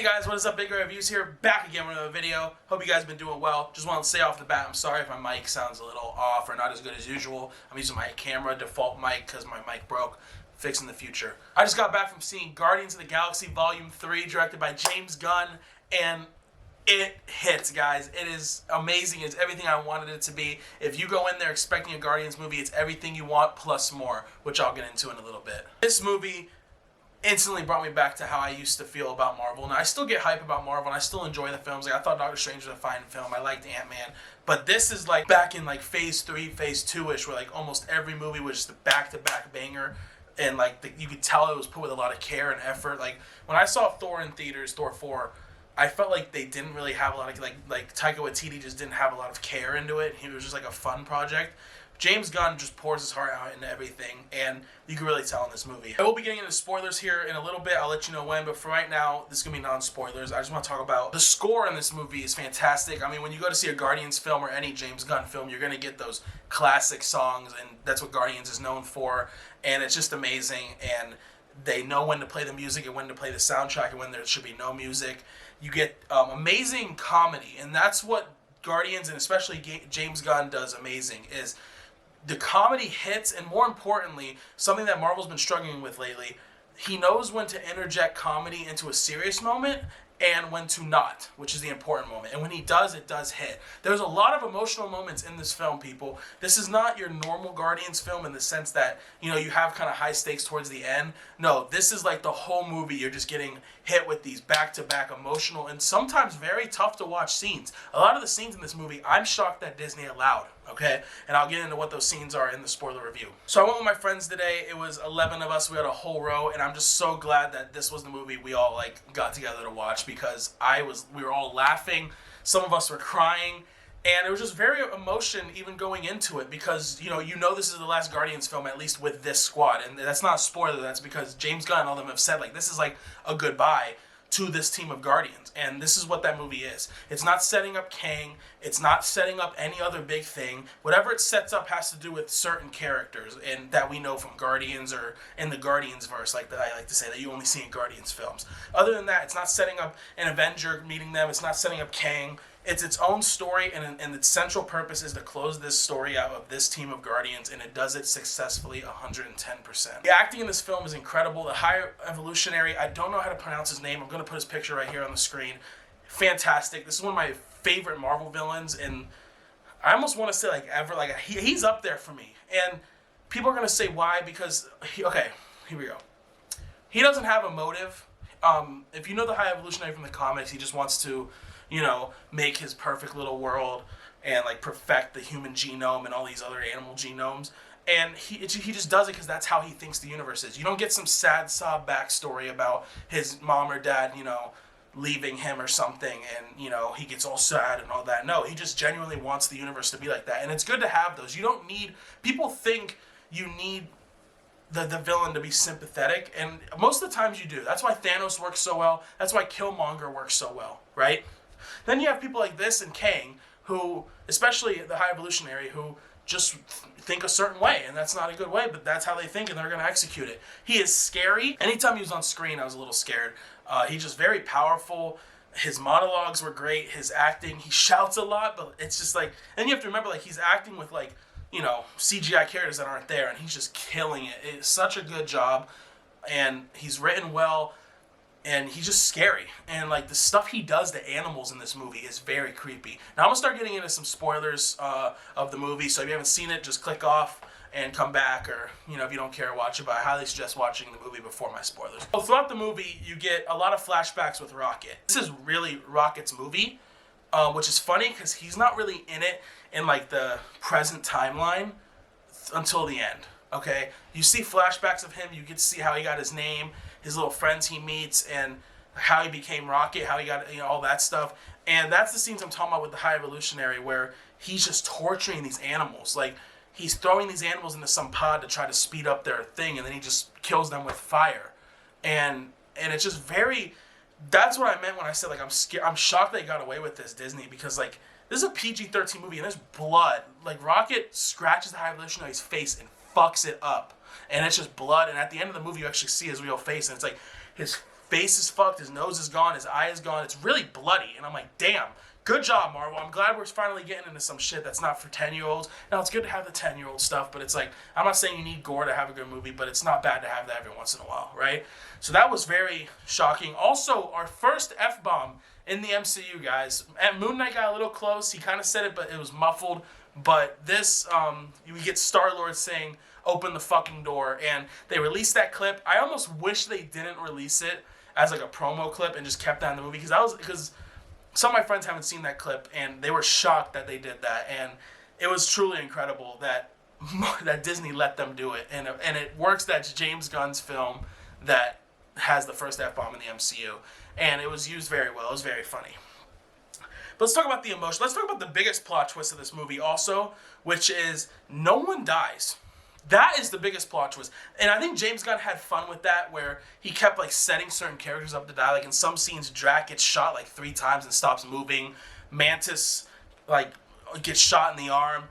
guys, what is up? Bigredreviews here, back again with another video. Hope you guys have been doing well. Just want to say off the bat, I'm sorry if my mic sounds a little off or not as good as usual. I'm using my camera default mic because my mic broke. Fix in the future. I just got back from seeing Guardians of the Galaxy Volume 3, directed by James Gunn, and it hits, guys. It is amazing. It's everything I wanted it to be. If you go in there expecting a Guardians movie, it's everything you want plus more, which I'll get into in a little bit. This movie instantly brought me back to how I used to feel about Marvel. And I still get hype about Marvel, and I still enjoy the films. Like, I thought Doctor Strange was a fine film. I liked Ant-Man. But this is like back in like Phase 3, Phase 2-ish, where like almost every movie was just a back-to-back banger. And like you could tell it was put with a lot of care and effort. Like when I saw Thor in theaters, Thor 4, I felt like they didn't really have a lot of like Taika Waititi just didn't have a lot of care into it. He was just like a fun project. James Gunn just pours his heart out into everything, and you can really tell in this movie. I will be getting into spoilers here in a little bit. I'll let you know when, but for right now, this is going to be non-spoilers. I just want to talk about the score in this movie is fantastic. I mean, when you go to see a Guardians film or any James Gunn film, you're going to get those classic songs, and that's what Guardians is known for, and it's just amazing, and they know when to play the music and when to play the soundtrack and when there should be no music. You get amazing comedy, and that's what Guardians and especially James Gunn does amazing, is the comedy hits, and more importantly, something that Marvel's been struggling with lately, he knows when to interject comedy into a serious moment and when to not, which is the important moment. And when he does, it does hit. There's a lot of emotional moments in this film, people. This is not your normal Guardians film in the sense that, you know, you have kind of high stakes towards the end. No, this is like the whole movie. You're just getting hit with these back-to-back emotional and sometimes very tough to watch scenes. A lot of the scenes in this movie, I'm shocked that Disney allowed, okay? And I'll get into what those scenes are in the spoiler review. So I went with my friends today. It was 11 of us. We had a whole row, and I'm just so glad that this was the movie we all like got together to watch, because we were all laughing. Some of us were crying. And it was just very emotion even going into it, because, you know this is the last Guardians film, at least with this squad. And that's not a spoiler. That's because James Gunn and all of them have said, like, this is like a goodbye to this team of Guardians. And this is what that movie is. It's not setting up Kang. It's not setting up any other big thing. Whatever it sets up has to do with certain characters and that we know from Guardians or in the Guardians verse, like that I like to say, that you only see in Guardians films. Other than that, it's not setting up an Avenger meeting them. It's not setting up Kang. It's its own story, and its central purpose is to close this story out of this team of Guardians, and it does it successfully 110%. The acting in this film is incredible. The High Evolutionary, I don't know how to pronounce his name. I'm going to put his picture right here on the screen. Fantastic. This is one of my favorite Marvel villains, and I almost want to say like ever. Like he's up there for me. And people are going to say why, because, okay, here we go. He doesn't have a motive. If you know the High Evolutionary from the comics, he just wants to, you know, make his perfect little world and like perfect the human genome and all these other animal genomes. And he just does it because that's how he thinks the universe is. You don't get some sad sob backstory about his mom or dad, you know, leaving him or something, and, you know, he gets all sad and all that. No, he just genuinely wants the universe to be like that. And it's good to have those. You don't need, people think you need the villain to be sympathetic, and most of the times you do. That's why Thanos works so well. That's why Killmonger works so well, right? Then you have people like this and Kang, who, especially the High Evolutionary, who just think a certain way, and that's not a good way, but that's how they think, and they're going to execute it. He is scary. Anytime he was on screen, I was a little scared. He's just very powerful. His monologues were great. His acting, he shouts a lot, but it's just like, and you have to remember, like, he's acting with, like, you know, CGI characters that aren't there, and he's just killing it. It's such a good job, and he's written well, and he's just scary. And like the stuff he does to animals in this movie is very creepy. Now I'm gonna start getting into some spoilers of the movie, so if you haven't seen it, just click off and come back, or, you know, if you don't care, watch it, but I highly suggest watching the movie before my spoilers. So throughout the movie, you get a lot of flashbacks with Rocket. This is really Rocket's movie, which is funny because he's not really in it in like the present timeline until the end. Okay, you see flashbacks of him. You get to see how he got his name, his little friends he meets, and how he became Rocket, how he got, you know, all that stuff. And that's the scenes I'm talking about with the High Evolutionary, where he's just torturing these animals. Like, he's throwing these animals into some pod to try to speed up their thing, and then he just kills them with fire. And it's just very, that's what I meant when I said, like, I'm scared. I'm shocked they got away with this, Disney, because, like, this is a PG-13 movie, and there's blood. Like, Rocket scratches the High Evolutionary's face and fucks it up, and it's just blood. And at the end of the movie, you actually see his real face, and it's like his face is fucked, his nose is gone, his eye is gone. It's really bloody, and I'm like, damn. Good job, Marvel. I'm glad we're finally getting into some shit that's not for 10-year-olds. Now, it's good to have the 10-year-old stuff, but it's like, I'm not saying you need gore to have a good movie, but it's not bad to have that every once in a while, right? So that was very shocking. Also, our first F-bomb in the MCU, guys. And Moon Knight got a little close. He kind of said it, but it was muffled. But this, we get Star-Lord saying, open the fucking door. And they released that clip. I almost wish they didn't release it as like a promo clip and just kept that in the movie. Because some of my friends haven't seen that clip, and they were shocked that they did that. And it was truly incredible that Disney let them do it. And it works that it's James Gunn's film that has the first F-bomb in the MCU. And it was used very well. It was very funny. But let's talk about the emotion. Let's talk about the biggest plot twist of this movie also, which is no one dies. That is the biggest plot twist. And I think James Gunn had fun with that, where he kept like setting certain characters up to die. Like in some scenes, Drax gets shot like 3 times and stops moving. Mantis like gets shot in the arm.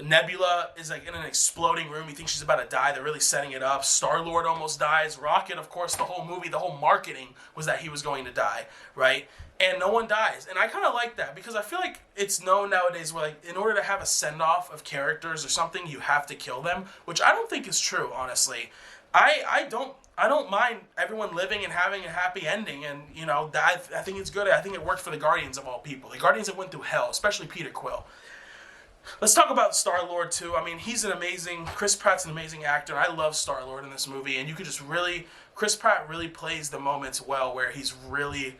Nebula is like in an exploding room. You think she's about to die. They're really setting it up. Star-Lord almost dies. Rocket, of course, the whole movie, the whole marketing was that he was going to die, right? And no one dies. And I kind of like that, because I feel like it's known nowadays where, like, in order to have a send-off of characters or something, you have to kill them, which I don't think is true, honestly. I don't mind everyone living and having a happy ending, and, you know, I think it's good. I think it worked for the Guardians of all people. The Guardians that went through hell, especially Peter Quill. Let's talk about Star-Lord, too. I mean, Chris Pratt's an amazing actor, and I love Star-Lord in this movie, and you could just really, Chris Pratt really plays the moments well, where he's really,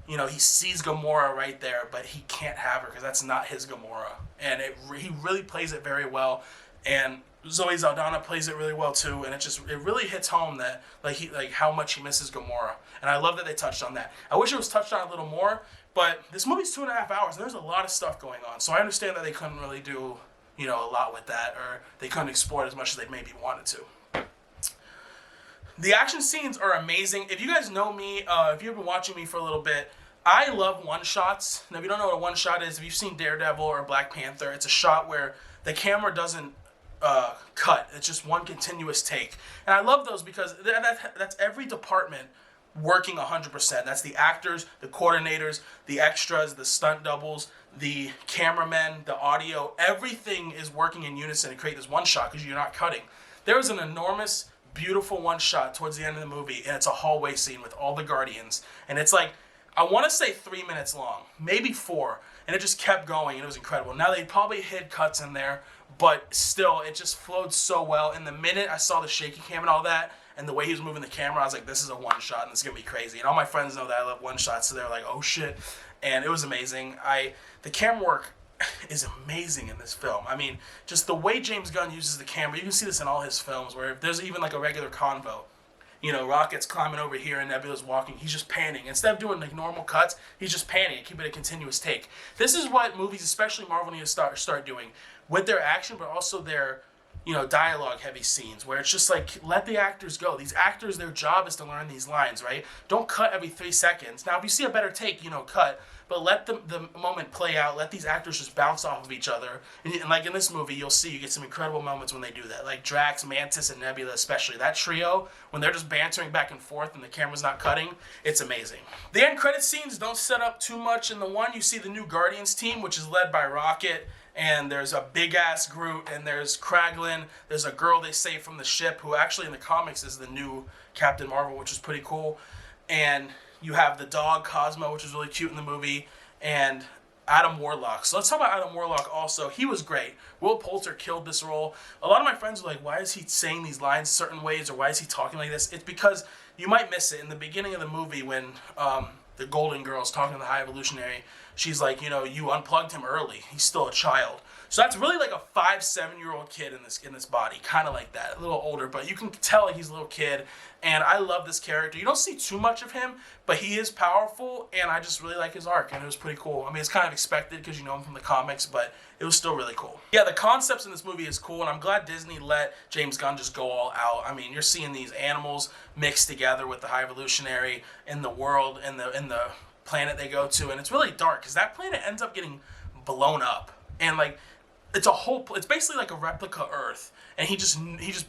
you know, he sees Gamora right there, but he can't have her, because that's not his Gamora, and he really plays it very well, and Zoe Saldana plays it really well, too, and it really hits home that, like how much he misses Gamora, and I love that they touched on that. I wish it was touched on a little more, but this movie's 2.5 hours, and there's a lot of stuff going on. So I understand that they couldn't really do, you know, a lot with that, or they couldn't explore it as much as they maybe wanted to. The action scenes are amazing. If you guys know me, if you've been watching me for a little bit, I love one-shots. Now, if you don't know what a one-shot is, if you've seen Daredevil or Black Panther, it's a shot where the camera doesn't cut. It's just one continuous take. And I love those because that's every department working 100%. That's the actors, the coordinators, the extras, the stunt doubles, the cameramen, the audio. Everything is working in unison to create this one shot because you're not cutting. There is an enormous, beautiful one shot towards the end of the movie, and it's a hallway scene with all the Guardians. And it's like, I want to say 3 minutes long, maybe 4, and it just kept going, and it was incredible. Now, they probably hid cuts in there, but still, it just flowed so well. And the minute I saw the shaky cam and all that, and the way he was moving the camera, I was like, this is a one-shot, and it's going to be crazy. And all my friends know that I love one-shots, so they're like, oh, shit. And it was amazing. The camera work is amazing in this film. I mean, just the way James Gunn uses the camera, you can see this in all his films, where if there's even like a regular convo, you know, Rocket's climbing over here and Nebula's walking, he's just panning. Instead of doing like normal cuts, he's just panning and keeping a continuous take. This is what movies, especially Marvel, need to start doing with their action, but also their, you know, dialogue-heavy scenes, where it's just like, let the actors go. These actors, their job is to learn these lines, right? Don't cut every 3 seconds. Now, if you see a better take, you know, cut, but let the moment play out. Let these actors just bounce off of each other. And like in this movie, you'll see, you get some incredible moments when they do that. Like Drax, Mantis, and Nebula especially. That trio, when they're just bantering back and forth and the camera's not cutting, it's amazing. The end credit scenes don't set up too much. In the one, you see the new Guardians team, which is led by Rocket, and there's a big-ass Groot, and there's Kraglin, there's a girl they save from the ship, who actually in the comics is the new Captain Marvel, which is pretty cool, and you have the dog, Cosmo, which is really cute in the movie, and Adam Warlock. So let's talk about Adam Warlock also. He was great. Will Poulter killed this role. A lot of my friends were like, why is he saying these lines certain ways, or why is he talking like this? It's because you might miss it. In the beginning of the movie, when the Golden Girl's talking to the High Evolutionary, she's like, you know, you unplugged him early. He's still a child. So that's really like a 5-7-year-old kid in this body, kind of like that, a little older, but you can tell he's a little kid, and I love this character. You don't see too much of him, but he is powerful, and I just really like his arc, and it was pretty cool. I mean, it's kind of expected because you know him from the comics, but it was still really cool. Yeah, the concepts in this movie is cool, and I'm glad Disney let James Gunn just go all out. I mean, you're seeing these animals mixed together with the High Evolutionary in the world, in the planet they go to, and it's really dark because that planet ends up getting blown up, and like it's basically like a replica Earth, and he just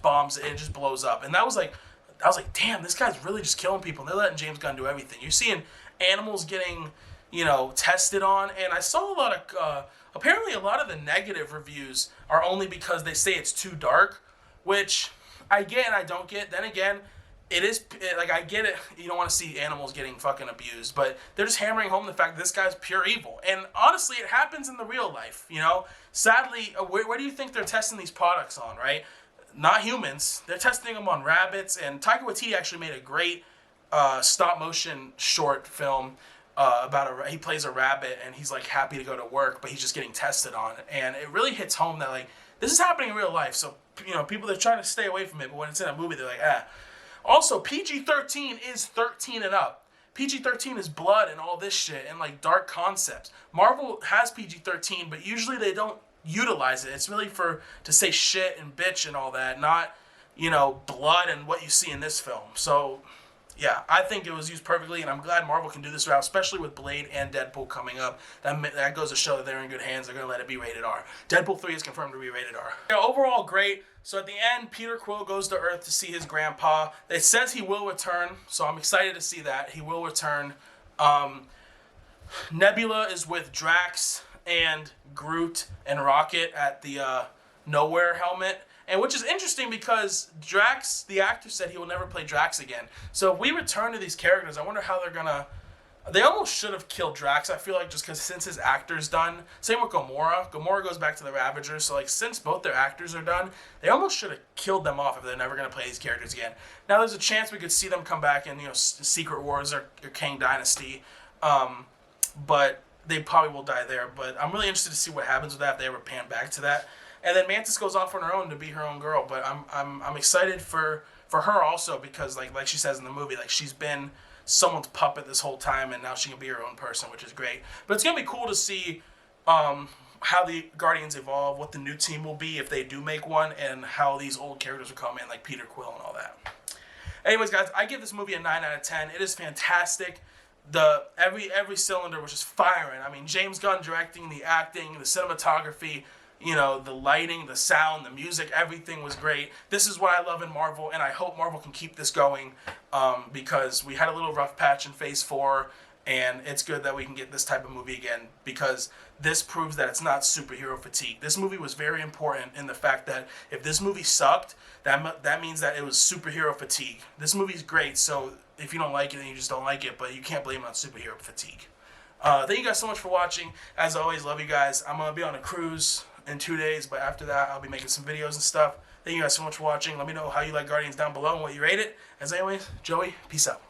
bombs it and it just blows up, and that was like I was like, damn, this guy's really just killing people. And they're letting James Gunn do everything. You're seeing animals getting, tested on. And I saw a lot of, apparently a lot of the negative reviews are only because they say it's too dark, which, again, I don't get. Then again, I get it. You don't want to see animals getting fucking abused, but they're just hammering home the fact that this guy's pure evil. And honestly, it happens in the real life, Sadly, where do you think they're testing these products on, right? Not humans. They're testing them on rabbits, and Taika Waititi actually made a great stop-motion short film he plays a rabbit, and he's, like, happy to go to work, but he's just getting tested on. And it really hits home that, like, this is happening in real life, so, people, they're trying to stay away from it, but when it's in a movie, they're like, ah. Also, PG-13 is 13 and up. PG-13 is blood and all this shit and, like, dark concepts. Marvel has PG-13, but usually they don't utilize it. It's really to say shit and bitch and all that, not, blood and what you see in this film. So, yeah, I think it was used perfectly, and I'm glad Marvel can do this route, especially with Blade and Deadpool coming up. That goes to show that they're in good hands. They're going to let it be rated R. Deadpool 3 is confirmed to be rated R. Overall, great. So at the end, Peter Quill goes to Earth to see his grandpa. It says he will return, so I'm excited to see that. He will return. Nebula is with Drax and Groot and Rocket at the Nowhere helmet. And which is interesting because Drax, the actor, said he will never play Drax again. So if we return to these characters, I wonder how they're going to... They almost should have killed Drax, I feel like, just because since his actor's done. Same with Gamora. Gamora goes back to the Ravagers. So, like, since both their actors are done, they almost should have killed them off if they're never going to play these characters again. Now, there's a chance we could see them come back in, Secret Wars or Kang Dynasty. But they probably will die there. But I'm really interested to see what happens with that if they ever pan back to that. And then Mantis goes off on her own to be her own girl. But I'm excited for her also because, like she says in the movie, like, she's been someone's puppet this whole time, and now she can be her own person, which is great. But it's going to be cool to see how the Guardians evolve, what the new team will be if they do make one, and how these old characters will come in, like Peter Quill and all that. Anyways, guys, I give this movie a 9 out of 10. It is fantastic. Every cylinder was just firing. I mean, James Gunn directing, the acting, the cinematography, the lighting, the sound, the music, everything was great. This is what I love in Marvel, and I hope Marvel can keep this going because we had a little rough patch in Phase 4, and it's good that we can get this type of movie again because this proves that it's not superhero fatigue. This movie was very important in the fact that if this movie sucked, that means that it was superhero fatigue. This movie's great, so if you don't like it, then you just don't like it, but you can't blame it on superhero fatigue. Thank you guys so much for watching. As always, love you guys. I'm going to be on a cruise in 2 days, but after that I'll be making some videos and stuff. Thank you guys so much for watching. Let me know how you like Guardians down below and what you rate it. As always, Joey, peace out.